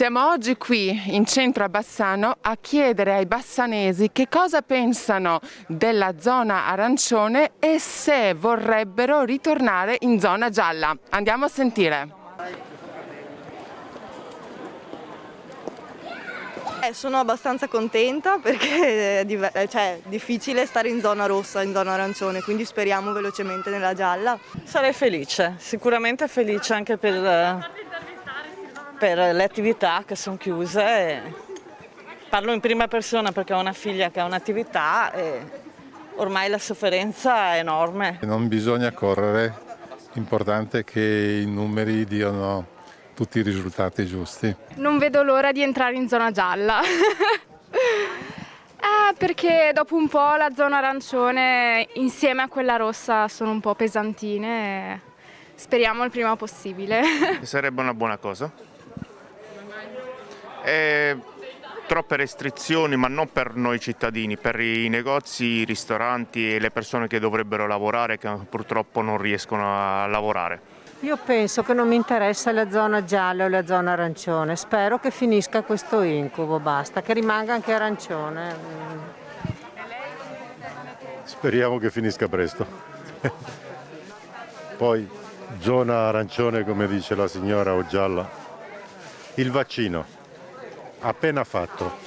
Siamo oggi qui in centro a Bassano a chiedere ai bassanesi che cosa pensano della zona arancione e se vorrebbero ritornare in zona gialla. Andiamo a sentire. Sono abbastanza contenta perché è difficile stare in zona rossa, in zona arancione, quindi speriamo velocemente nella gialla. Sarei felice, sicuramente felice anche per le attività che sono chiuse. Parlo in prima persona perché ho una figlia che ha un'attività e ormai la sofferenza è enorme. Non bisogna correre, l'importante è che i numeri diano tutti i risultati giusti. Non vedo l'ora di entrare in zona gialla. Perché dopo un po' la zona arancione insieme a quella rossa sono un po' pesantine. Speriamo il prima possibile. Sarebbe una buona cosa. Troppe restrizioni, ma non per noi cittadini, per i negozi, i ristoranti e le persone che dovrebbero lavorare, che purtroppo non riescono a lavorare. Io penso che non mi interessa la zona gialla o la zona arancione, spero che finisca questo incubo, basta, che rimanga anche arancione. Speriamo che finisca presto. Poi zona arancione, come dice la signora, o gialla. Il vaccino, appena fatto,